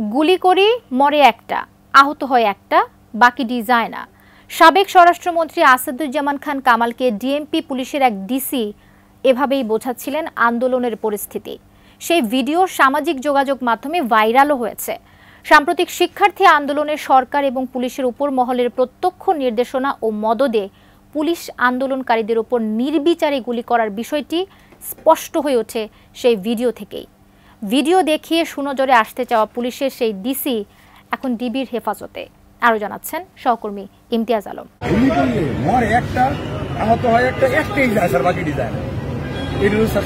গুলি করি মরে একটা, আহত হয় একটা, বাকি ডিজায় না। সাবেক স্বরাষ্ট্রমন্ত্রী আসাদুজ্জামান খান কামালকে ডিএমপি পুলিশের এক ডিসি এভাবেই বোঝাচ্ছিলেন আন্দোলনের পরিস্থিতি। সেই ভিডিও সামাজিক যোগাযোগ মাধ্যমে ভাইরালও হয়েছে। সাম্প্রতিক শিক্ষার্থী আন্দোলনে সরকার এবং পুলিশের উপর মহলের প্রত্যক্ষ নির্দেশনা ও মদদে পুলিশ আন্দোলনকারীদের উপর নির্বিচারে গুলি করার বিষয়টি স্পষ্ট হয়ে ওঠে সেই ভিডিও থেকেই। ভিডিও দেখিয়ে সুনজরে আসতে চাওয়া পুলিশের সেই ডিসি এখন ডিবির হেফাজতে। আরো জানাচ্ছেন সহকর্মী ইমতিয়াজ আলম।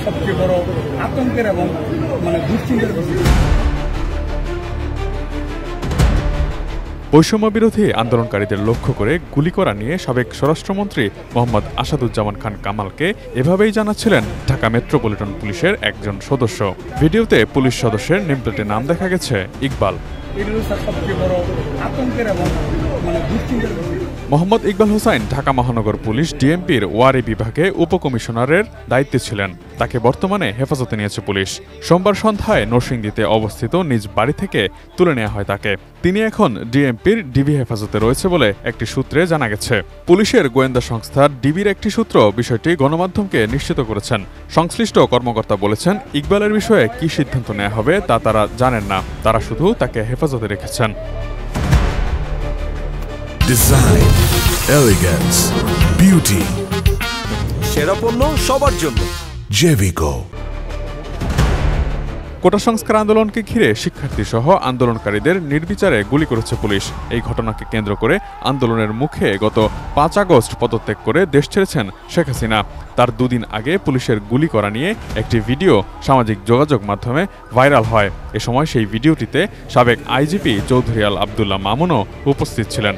সবচেয়ে বড় আতঙ্কের এবং দুশ্চিন্তার বিষয়। বৈষম্য বিরোধী আন্দোলনকারীদের লক্ষ্য করে গুলি করা নিয়ে সাবেক স্বরাষ্ট্রমন্ত্রী মোহাম্মদ আসাদুজ্জামান খান কামালকে এভাবেই জানাচ্ছিলেন ঢাকা মেট্রোপলিটন পুলিশের একজন সদস্য। ভিডিওতে পুলিশ সদস্যের নেমপ্লেটে নাম দেখা গেছে ইকবাল। মোহাম্মদ ইকবাল হোসাইন ঢাকা মহানগর পুলিশ ডিএমপির ওয়ারি বিভাগে উপকমিশনারের দায়িত্বে ছিলেন। তাকে বর্তমানে হেফাজতে নিয়েছে পুলিশ। সোমবার সন্ধ্যায় নরসিংদীতে অবস্থিত নিজ বাড়ি থেকে তুলে নেওয়া হয় তাকে। তিনি এখন ডিএমপির ডিবি হেফাজতে রয়েছে বলে একটি সূত্রে জানা গেছে। পুলিশের গোয়েন্দা সংস্থা ডিবির একটি সূত্র বিষয়টি গণমাধ্যমকে নিশ্চিত করেছেন। সংশ্লিষ্ট কর্মকর্তা বলেছেন, ইকবালের বিষয়ে কি সিদ্ধান্ত নেওয়া হবে তা তারা জানেন না, তারা শুধু তাকে হেফাজতে রেখেছেন। ডিজাইন, এলিগেন্স, বিউটি, সেরা পণ্য সবার জন্য জেভিকো। কোটা সংস্কার আন্দোলনকে ঘিরে শিক্ষার্থী সহ আন্দোলনকারীদের নির্বিচারে গুলি করেছে পুলিশ। এই ঘটনাকে কেন্দ্র করে আন্দোলনের মুখে গত ৫ আগস্ট পদত্যাগ করে দেশ ছেড়েছেন শেখ হাসিনা। তার দুদিন আগে পুলিশের গুলি করা নিয়ে একটি ভিডিও সামাজিক যোগাযোগ মাধ্যমে ভাইরাল হয়। এ সময় সেই ভিডিওটিতে সাবেক আইজিপি চৌধুরী আল আবদুল্লাহ মামুনও উপস্থিত ছিলেন।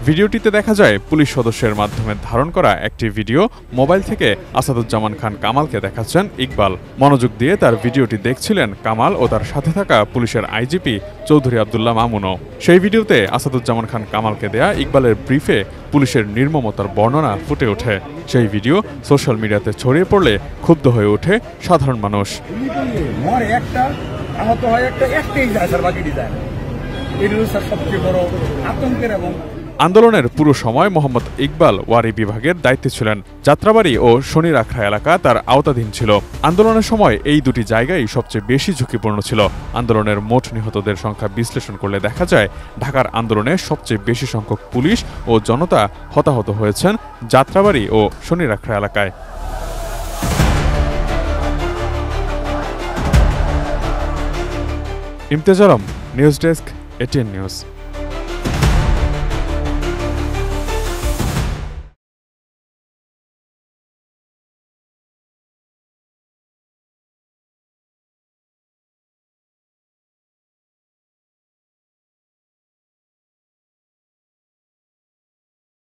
ভিডিওটিতে দেখা যায় পুলিশ সদস্যের মাধ্যমে ধারণ করা একটি ভিডিও মোবাইল থেকে আসাদুজ্জামান খান কামালকে দেখাচ্ছেন ইকবাল। মনোযোগ দিয়ে তার ভিডিওটি দেখছিলেন কামাল ও তার সাথে থাকা পুলিশের আইজিপি চৌধুরী আবদুল্লাহ মামুনও। সেই ভিডিওতে আসাদুজ্জামান খান কামালকে দেয়া ইকবালের ব্রিফে পুলিশের নির্মমতার বর্ণনা ফুটে ওঠে। সেই ভিডিও সোশ্যাল মিডিয়াতে ছড়িয়ে পড়লে ক্ষুব্ধ হয়ে ওঠে সাধারণ মানুষ। আন্দোলনের পুরো সময় মোহাম্মদ ইকবাল ওয়ারি বিভাগের দায়িত্বে ছিলেন। যাত্রাবাড়ি ও শনিরাখড়া এলাকা তার আওতাধীন ছিল। আন্দোলনের সময় এই দুটি জায়গায় সবচেয়ে বেশি ঝুঁকিপূর্ণ ছিল। আন্দোলনের মোট নিহতদের সংখ্যা বিশ্লেষণ করলে দেখা যায়, ঢাকার আন্দোলনে সবচেয়ে বেশি সংখ্যক পুলিশ ও জনতা হতাহত হয়েছেন যাত্রাবাড়ি ও শনিরাখড়া এলাকায়। Imtiaz Alam, news desk, ATN news.